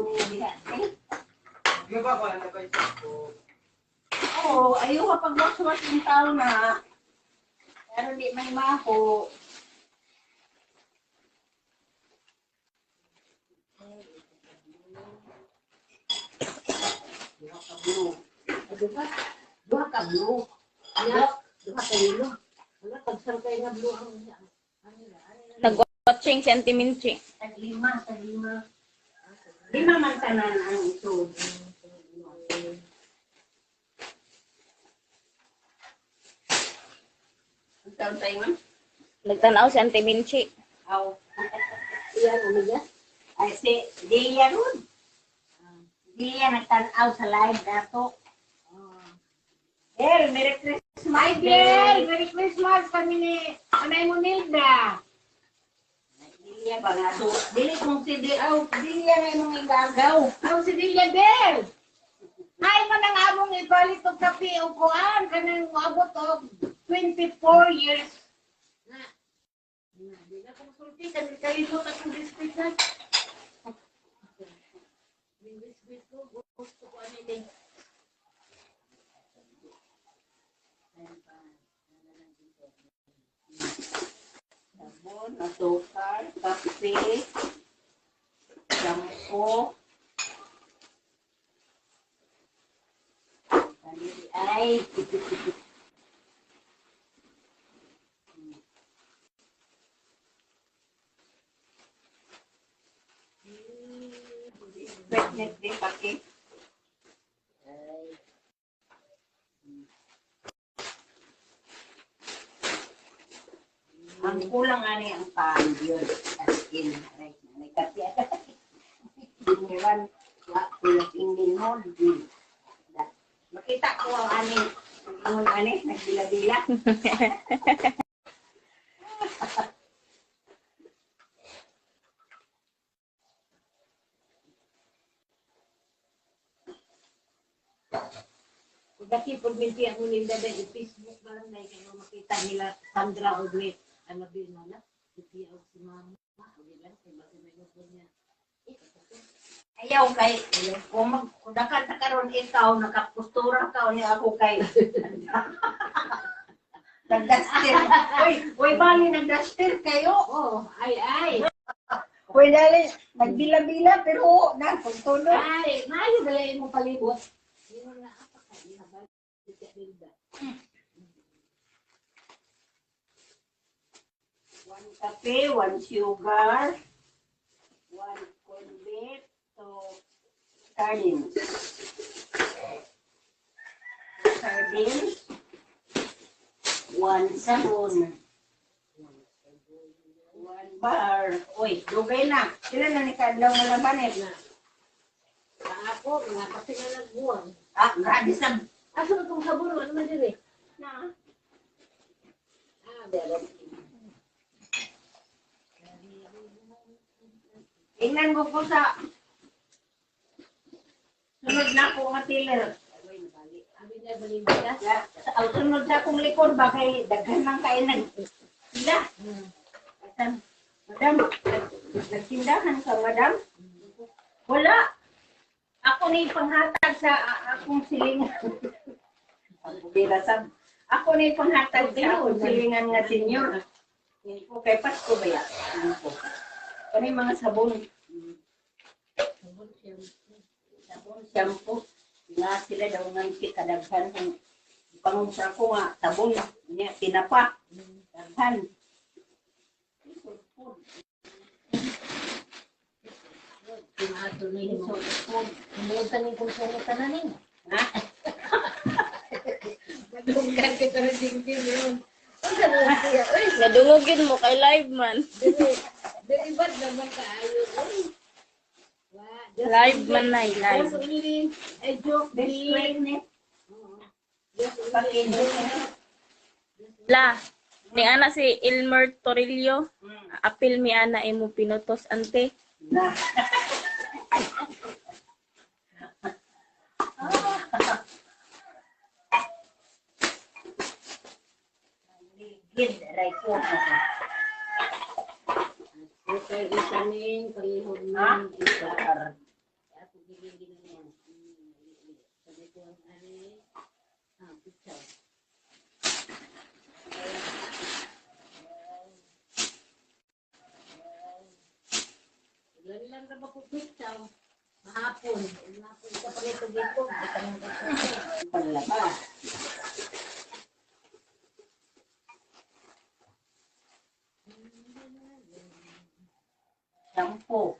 niya diha. Di ba ko na kay ko? Oo, ayaw ka pag-waswas ng tao na. Pero di may maho. Duha ka blue. Duha ka blue. Duha ka yellow. Wala, pagsangkay nga blue ang Nag-watching sentimental. Tag-lima. Lima man tanan ang ito. Ang taon tayo man? Nagtanaw sentimental. Aw. Iyan, ano yan? Ay, si Dia ron. Dia nagtanaw sa live dato. Del, Merry Christmas. Hi, Del! Merry Christmas kami ni Anay mo Nilda. Dia ba nga? So, dili kong si Dia. Aw, Dia nga mong igagaw. Ako si Delia Del. Hi, manang among ibalit og kape o kuan kanang moabot og 24 years. Na. Di na ko sulti kasi kalimot akong biscuit na. Biscuit ko gusto ko ani din. Sabon, asukar, kape, shampoo, ay, pregnant din pati. Ang kulang nga ang pan yun. As in, right na. May kape. Diniwan, kulang din mo. Makita ko ang aning, nagbila-bila. Daki pag minti ako nila dahil Facebook ba lang dahil kayo makita nila Sandra Oglet. Ano ba yun na? Iti ako si Mama. Bilang kay basi may gusto niya. Ayaw kay, kung dakan na karon ikaw, nakapustura ka, niya ako kay. Nagdaster. Uy, bali, nagdaster kayo. Oh, ay. Uy, dali, nagbila-bila, pero nagpagtulo. Ay, maayo dalayin mo palibot. Yun na apa ka. Ihabal. Iti Nilda. One kape, one sugar, one cornbread, so sardines. Sardines, one sabon, one bar. Uy, dugay na. Sila na ni Kadlaw nga labanin. Sa ako, nga kasi nga nagbuwang. Ah, grabe sa... Aso na itong sabon, ano man din eh? Na. Meron. Tingnan mo po sa... Sunod na po nga tiller. Abi niya balimbadas. Ang sunod sa akong likod, bakay daghan ng kainan. Sila. Madam, nagtindahan ka, madam? Wala. Ako ni panghatag sa akong silingan. Ako bilasab. Ako ni panghatag sa akong silingan nga senior. Hindi po kay Pasko ba yan? Ano po? Kani mga sabon. Sabon, shampoo. Nga sila daw nga kadaghan ng pangumpra ko nga sabon. Niya, tinapa. Daghan. Tumato na yung humutan yung kung na ninyo. Ha? Madunggan kita na dingding yun. Ang sabi siya, uy, Nadungogin mo kay live man. delibad naman kaayo. Live man na, live. Just only a joke This din. pregnant. Just only a Pag-enjoy joke. na. La, ni ana si Elmer Torillo. Apil mi ana imo pinutos ante. Na. Gid, right po. Okay, isanin, palihog Ha? ng isa. Mahapon. Mahapon ka pa nito dito. Hindi ka nang dito. Panlaba. Shampoo.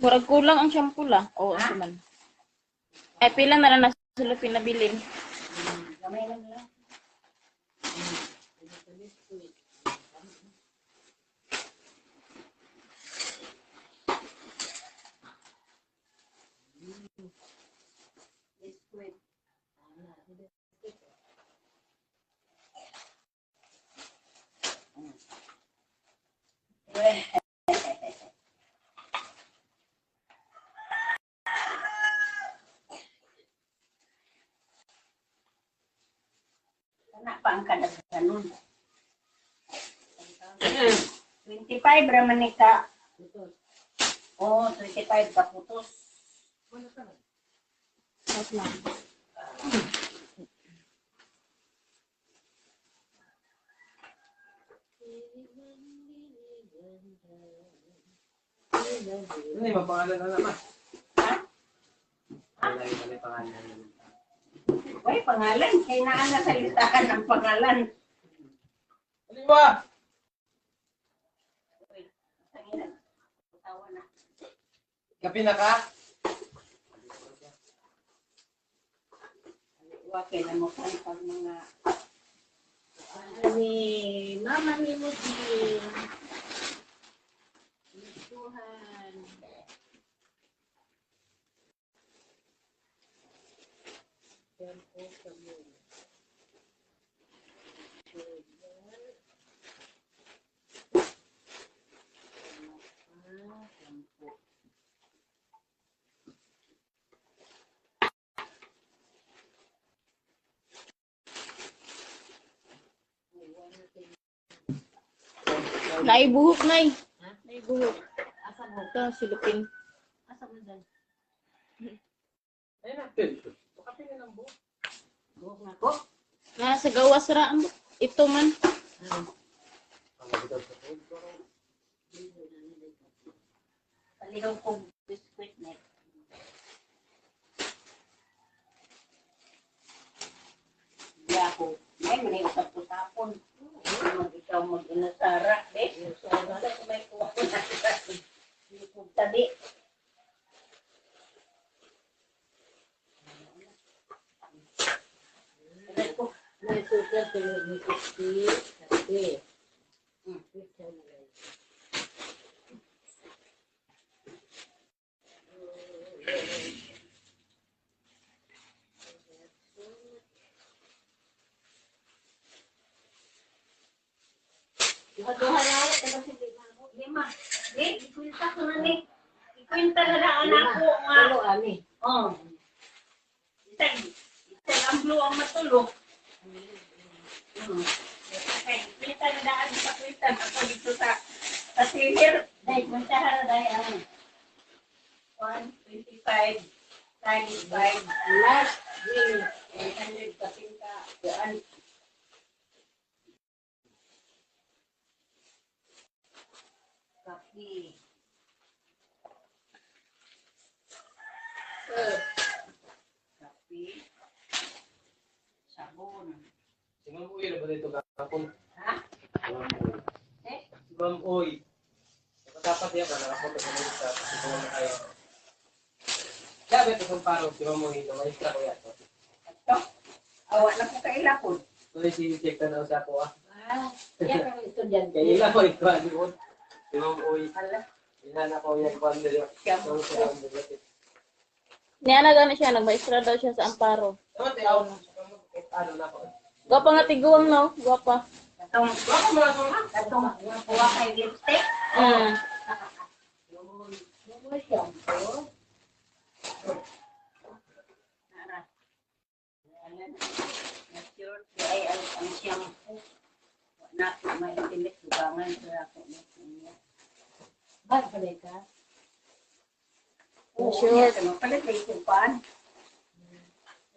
Murag kulang ang shampoo la. Oo, oh, man. Ay, pila na lang nasulo pinabilin. Gamay lang lang. Biscuit. Kana pa ang kadaghanon. 25 raman ni ka. Oh, 25 ka putos. Tapos lang. Ano yung pangalan na naman? Ha? Ano yung pangalan? Uy, pangalan. Kailangan na salitaan ng pangalan. Ano ba? Uy, sanginan. Tawa na. Kapi na ka? Wakil na mo pang mga Ni mama ni mo si Tuhan. Yan po kami. Naibuhok, nay. Ha? Naibuhok. Asa mo? Ito, silupin. Asa mo dyan? Ayun natin. Kapi na lang buo. Buhok na ko. Nasa gawas ra. Ito man. palihog kong biskuit net. Hindi ako. May mani usap-usapon. Mag ikaw mag-inasara. So, wala ko may kuha ko na sa tabi. May sugar tuloy ni Kristi. Kasi. Duha-duha na ako. Pero sige na ako. Lima. Di, ikwinta ko na ni. Ikwinta na lang anak ko nga. Tulo ani. Oh. Isang ang blue ang matulog. Okay, kwinta na daan sa kwinta. Ako dito sa sihir. Dahil kwinta na dahil ang 125 times 5 Last day. 800 kapinta. Kuan. Kapi. Kapi. Sabon. Si Ma'am Uy, na ba dito kakapon? Ha? Si Ma'am Uy. Eh? Si Ma'am Uy. Dapat yan, nakapunta sa mga sa mga kayo. Sabi ito kung parang si Ma'am Uy, lumaistra ko yan. Ito. Awa na ko kailapon. Tuloy si check na sa ako ah. Yan ang estudyante. Kaya ila ko ito, di ko. Si Ma'am Uy. Ala. Inana ko yan kung ano yun. So, siya ang dugit. Niya gani siya, nagmaestra daw siya sa Amparo. Tama tayo. Ano na ko. Gwapa nga tiguang, no? Gwapa. Katong, Baka mo na ito ha? katong, kuha kay lipstick. Mm. Nara. Ayan. Sure, ay ang shampoo. Na ko maintindihan subangan sa ako niya. Bag pala ka. Oo, Sure. niya sa mga palit ay kumpaan.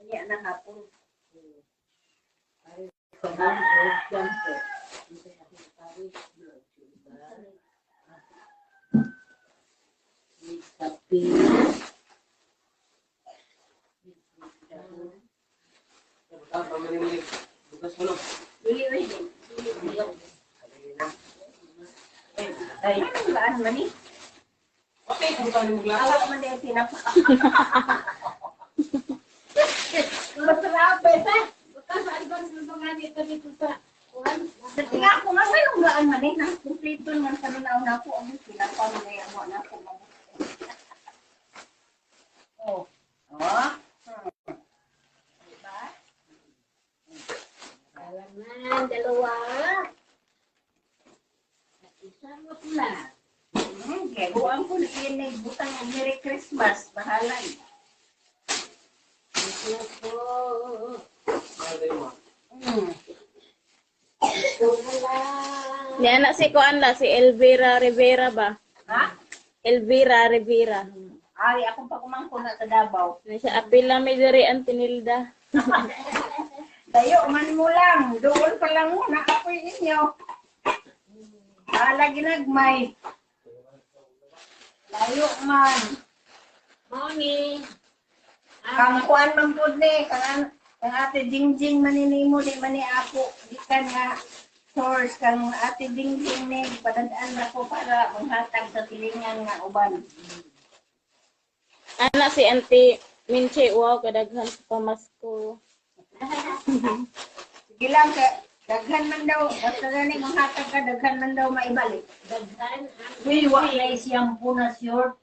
Niya na hapon. Bukas, pamili-mili. Bukas mo, no? Dili, uy. Ay, anong gaan man eh? Okay, kung saan mo glasa. Awak man din tinapa. Masarap, beta. Bukas, advance na ito nga dito sa kuhan. Dati nga ako nga, anong gaan man eh? Nang kumplito man sa nanaw na ako. Ang tinapa mo na yung na ako. Oh. Oh. Diba? Kailangan, dalawa. Isang pula. Kaya buwan ko na yun eh. Butang Merry Christmas. Bahala eh. Ito po. Mahal tayo mo. Ito na lang. Ni anak si kuan la si Elvira Rivera ba? Ha? Elvira Rivera. Ay, ako pa kumangko na sa Davao. Na siya apil na may diri ang tinilda. Tayo, man mo lang. Doon pa lang muna ako inyo. Bahala ginagmay. Layo man. Morning. Kang kuan man po ni. Kang ate Jingjing maninimo di mani ako. Di ka nga source. Kang ate Jingjing ni. Padadaan ako para manghatag sa tilingan nga uban. Anak si Auntie Minche, wow, kadaghan sa pamasko. Sige lang, daghan man daw. Basta gani manghatag ka, daghan man daw maibalik. Daghan. Uy, wak na isiyang na short.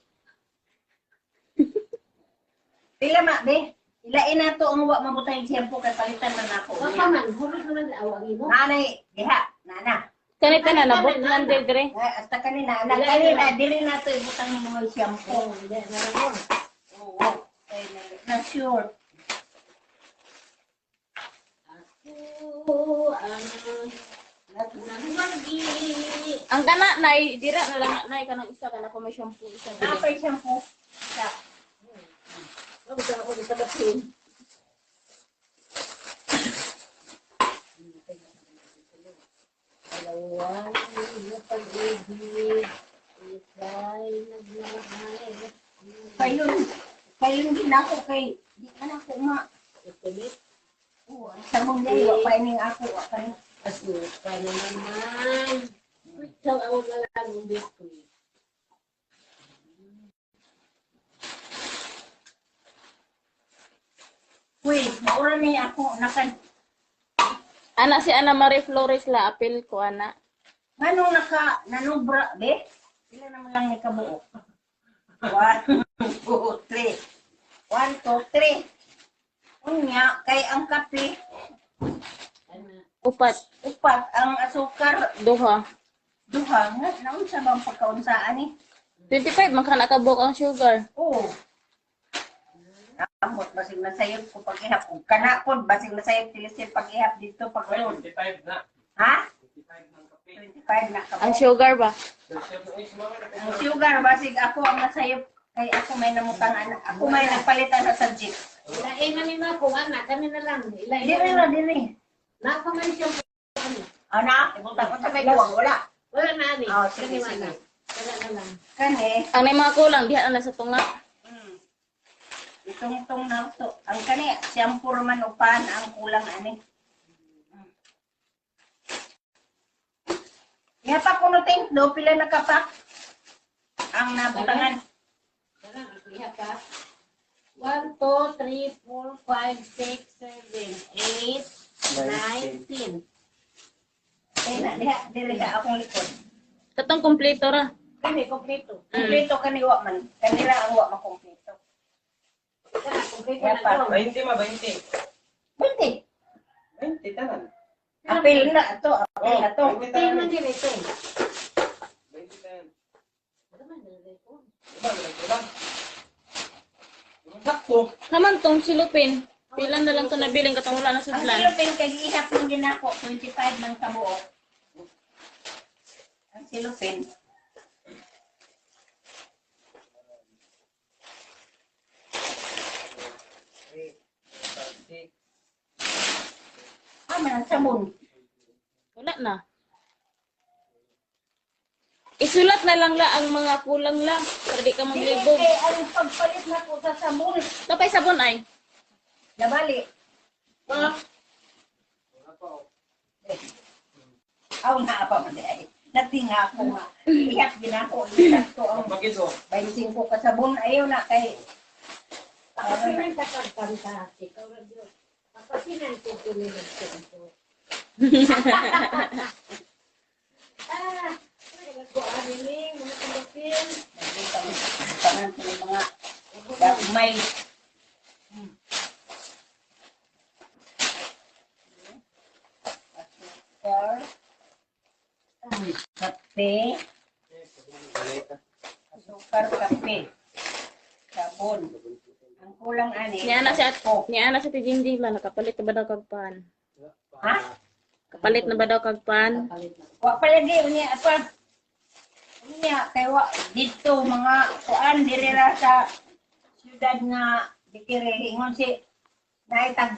Pila ma, be? Ilain na to ang wak mabutang siyampo kay palitan man ako. Wapa man, hulog naman awang mo. Nanay, diha, nana. Kanita na nabot lang dire. Ay, hasta kanina, anak kanina, dili na to ibutang ng mga siyampo. Oh, hindi na lang. Oo, ay, na short. Ako, nagmagi. Ang kana nay dira na lang nay kanang isa kana ko may shampoo isa dili. Napay siyampo. Sa, Ako sa ako sa basin. Dalawang napag-ibig. Isa'y nagmamahal. kayon din ako kay, di man ako ma. Itulit. Oo, ang samong day, wak pa ining ako, wak pa rin. Asuka na naman. Ikaw ang malang biskuit. Uy, maura niya ako, nakan, Anak si Ana Marie Flores la apil ko ana. Manong nanubra, be? Sila naman lang ni kabuo. 1, 2, 3. 1, 2, 3. Unya, kay ang kape, Upat, upat, ang asukar, duha. duha. Nga, naun sa bang pagkaunsaan eh? 25 man kana kabuk ang sugar. Oo. Amot, basig na sayop ko pag-ihap. Kung kanakod, basig na sayop tilisip pag-ihap dito pag-ihap. 25 na. Ha? 25 ng kape. 25 na Ang kabuo. sugar ba? Ang sugar, basig ako ang nasayop. Kay ako may namutang anak. Ako may nagpalitan na sa jeep. Ilain na nila kung anak. Kami na lang. Ilain Dili na, dili. Nakaman siya. Ana, ibutang ko sa may kuwang, wala. Wala na ani. Oh, sige, Kani wala. sige. Wala na lang. Kani, Ang may mga kulang diha na sa tunga. itong na to. Ang kani, shampoo man upan ang kulang ani. Iya pa kuno ting do pila nakapak ang nabutangan. Wala na. Lihat ka. 1, 2, 3, 4, 5, 6, 7, 8, 9, 10. Eh na diha dili ka akong likod. Katong kompleto ra. Kani, kompleto. Kompleto kani wa man. Kanila ang wa makompleto. Kani, kompleto Kaya na pa. to. 20 ma, 20. 20. 20 tanan. Apil na to, apil na to. 20 Tingnan tanan. din ito. 20 tanan. Wala man na ito. Diba, nagkulang. Sakto. Naman tong silupin. Pila na lang to nabiling katong wala na Ang sudlan. silupin kay ihap lang din ako 25 man kabuo. Ang silupin. Man ang sabon. Wala na. Isulat na lang ang mga kulang lang. Para di ka maglibog. Dili, ang pagpalit na po sa sabon. Kapay sabon ay. Nabali. Wala pa, oh. Aw na pa man ay. Natinga ako nga. Iyak din ako. Iyak to ang Bagis, oh. 25 ka sabon. Ayaw na kay. Kapasinan ka kagkanta. Ikaw na Diyos. Kapasinan ko tuloy ko. Ah, ko animing, mga tulapin. Tanan ko ng mga dagmay. Kape. Asukar, kape. Sabon. Ang kulang ani. Ni ana si Tijinjing lang nakapalit na ba daw kag pan? Ha? Kapalit na ba daw kag pan? Wa palagi unya apa? Unya kay wa dito mga kuan diri ra sa syudad nga dikire ingon si naitag